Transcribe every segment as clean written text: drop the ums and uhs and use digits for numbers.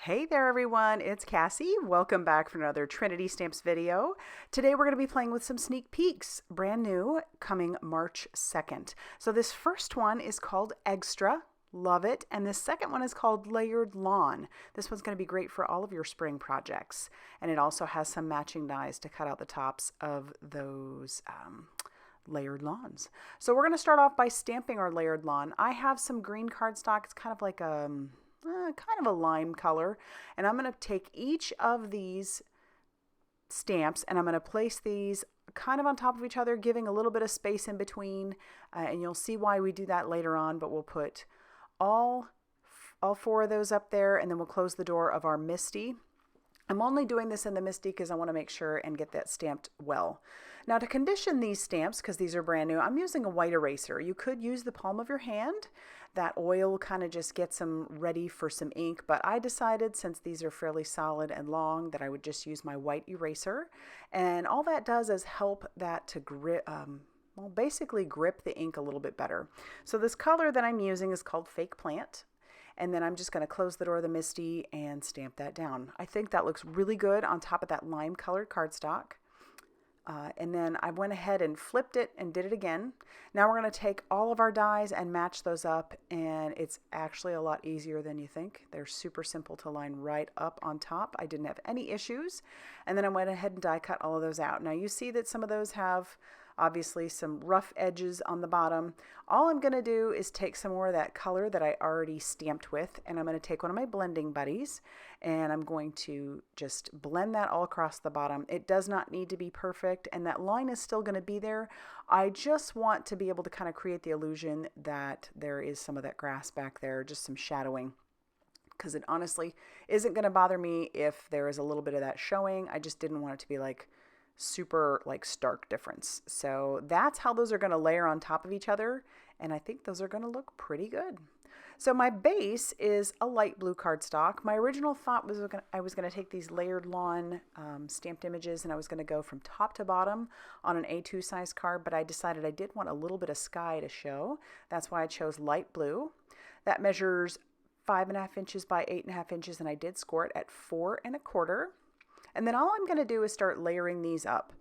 Hey there everyone, it's Cassie. Welcome back for another Trinity Stamps video. Today we're going to be playing with some sneak peeks, brand new, coming March 2nd. So this first one is called EGGstra, love it, and this second one is called Layered Lawn. This one's going to be great for all of your spring projects, and it also has some matching dies to cut out the tops of those layered lawns. So we're going to start off by stamping our layered lawn. I have some green cardstock. It's kind of like a lime color, and I'm going to take each of these stamps and I'm going to place these kind of on top of each other, giving a little bit of space in between, and you'll see why we do that later on, but we'll put all four of those up there, and then we'll close the door of our Misty. I'm only doing this in the Misty because I want to make sure and get that stamped well. Now to condition these stamps, because these are brand new, I'm using a white eraser. You could use the palm of your hand. That oil kind of just gets them ready for some ink, but I decided since these are fairly solid and long that I would just use my white eraser. And all that does is help that to grip, basically grip the ink a little bit better. So this color that I'm using is called Fake Plant. And then I'm just going to close the door of the Misty and stamp that down. I think that looks really good on top of that lime colored cardstock. And then I went ahead and flipped it and did it again. Now we're going to take all of our dies and match those up, and it's actually a lot easier than you think. They're super simple to line right up on top. I didn't have any issues. And then I went ahead and die cut all of those out. Now you see that some of those have obviously some rough edges on the bottom. All I'm going to do is take some more of that color that I already stamped with, and I'm going to take one of my blending buddies and I'm going to just blend that all across the bottom. It does not need to be perfect, and that line is still going to be there. I just want to be able to kind of create the illusion that there is some of that grass back there, just some shadowing, because it honestly isn't going to bother me if there is a little bit of that showing. I just didn't want it to be like super stark difference. So that's how those are going to layer on top of each other, and I think those are going to look pretty good. So my base is a light blue cardstock. My original thought was I was going to take these layered lawn stamped images and I was going to go from top to bottom on an A2 size card, but I decided I did want a little bit of sky to show. That's why I chose light blue. That measures 5.5 inches by 8.5 inches, and I did score it at 4 1/4. And then all I'm going to do is start layering these up.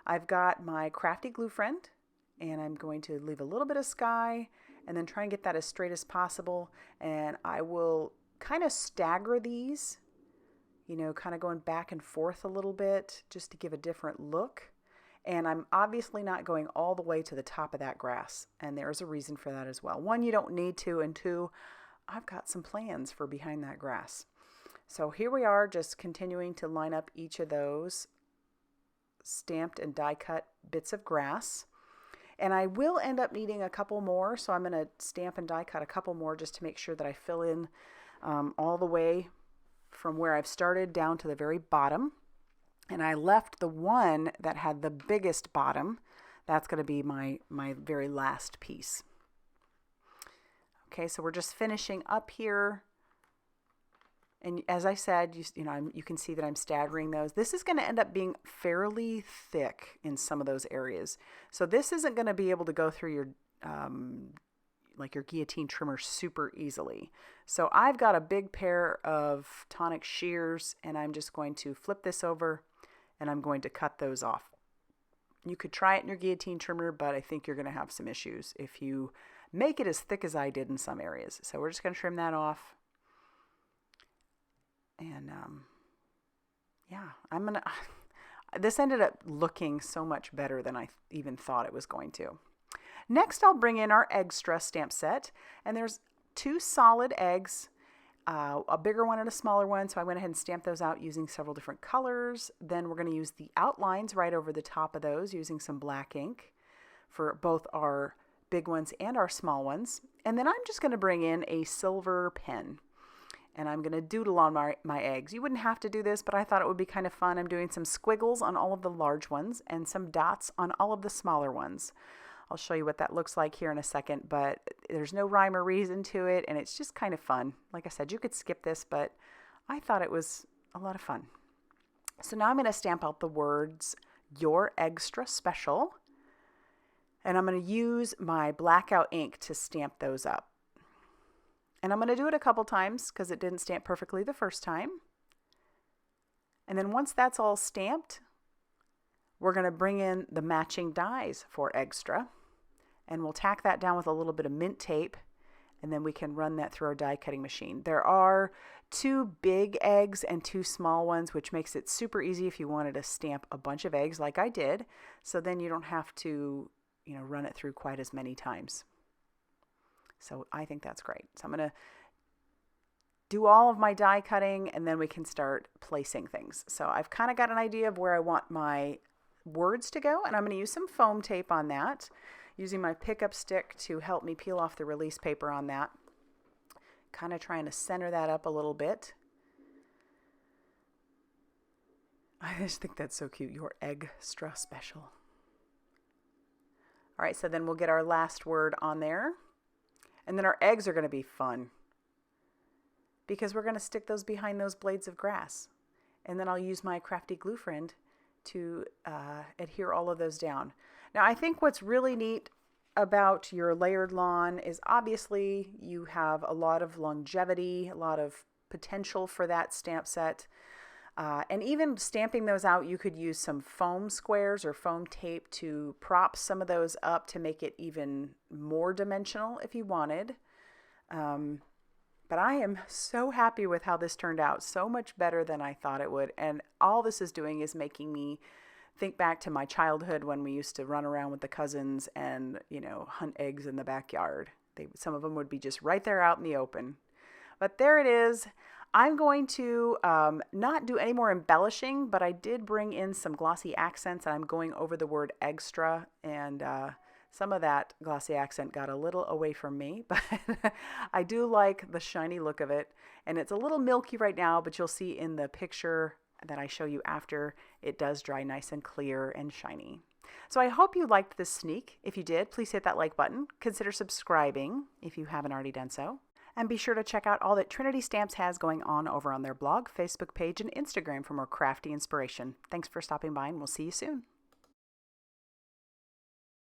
I've got my Crafty Gluefriend, and I'm going to leave a little bit of sky and then try and get that as straight as possible. And I will kind of stagger these, kind of going back and forth a little bit just to give a different look. And I'm obviously not going all the way to the top of that grass. And there's a reason for that as well. One, you don't need to, and two, I've got some plans for behind that grass. So here we are, just continuing to line up each of those stamped and die cut bits of grass. And I will end up needing a couple more, so I'm going to stamp and die cut a couple more just to make sure that I fill in all the way from where I've started down to the very bottom. And I left the one that had the biggest bottom. That's going to be my very last piece. Okay, so we're just finishing up here. And as I said, you can see that I'm staggering those. This is going to end up being fairly thick in some of those areas. So this isn't going to be able to go through your your guillotine trimmer super easily. So I've got a big pair of tonic shears, and I'm just going to flip this over and I'm going to cut those off. You could try it in your guillotine trimmer, but I think you're going to have some issues if you make it as thick as I did in some areas. So we're just going to trim that off. And this ended up looking so much better than I even thought it was going to. Next, I'll bring in our EGGstra stamp set, and there's 2 solid eggs, a bigger one and a smaller one. So I went ahead and stamped those out using several different colors. Then we're going to use the outlines right over the top of those using some black ink for both our big ones and our small ones. And then I'm just going to bring in a silver pen, and I'm going to doodle on my eggs. You wouldn't have to do this, but I thought it would be kind of fun. I'm doing some squiggles on all of the large ones and some dots on all of the smaller ones. I'll show you what that looks like here in a second, but there's no rhyme or reason to it, and it's just kind of fun. Like I said, you could skip this, but I thought it was a lot of fun. So now I'm going to stamp out the words, "Your EGGstra Special," and I'm going to use my Blackout ink to stamp those up. And I'm going to do it a couple times because it didn't stamp perfectly the first time. And then once that's all stamped, we're going to bring in the matching dies for EGGstra. And we'll tack that down with a little bit of mint tape. And then we can run that through our die cutting machine. There are 2 big eggs and 2 small ones, which makes it super easy if you wanted to stamp a bunch of eggs like I did. So then you don't have to, run it through quite as many times. So I think that's great. So I'm going to do all of my die cutting and then we can start placing things. So I've kind of got an idea of where I want my words to go, and I'm going to use some foam tape on that, using my pickup stick to help me peel off the release paper on that. Kind of trying to center that up a little bit. I just think that's so cute. Your EGGstra special. All right, so then we'll get our last word on there. And then our eggs are going to be fun because we're going to stick those behind those blades of grass. And then I'll use my Crafty Gluefriend to adhere all of those down. Now, I think what's really neat about your layered lawn is obviously you have a lot of longevity, a lot of potential for that stamp set. And even stamping those out, you could use some foam squares or foam tape to prop some of those up to make it even more dimensional if you wanted. But I am so happy with how this turned out, so much better than I thought it would. And all this is doing is making me think back to my childhood when we used to run around with the cousins and, hunt eggs in the backyard. Some of them would be just right there out in the open. But there it is. I'm going to not do any more embellishing, but I did bring in some glossy accents, and I'm going over the word EGGstra, and some of that glossy accent got a little away from me, but I do like the shiny look of it, and it's a little milky right now, but you'll see in the picture that I show you after, it does dry nice and clear and shiny. So I hope you liked this sneak. If you did, please hit that like button. Consider subscribing if you haven't already done so. And be sure to check out all that Trinity Stamps has going on over on their blog, Facebook page, and Instagram for more crafty inspiration. Thanks for stopping by, and we'll see you soon.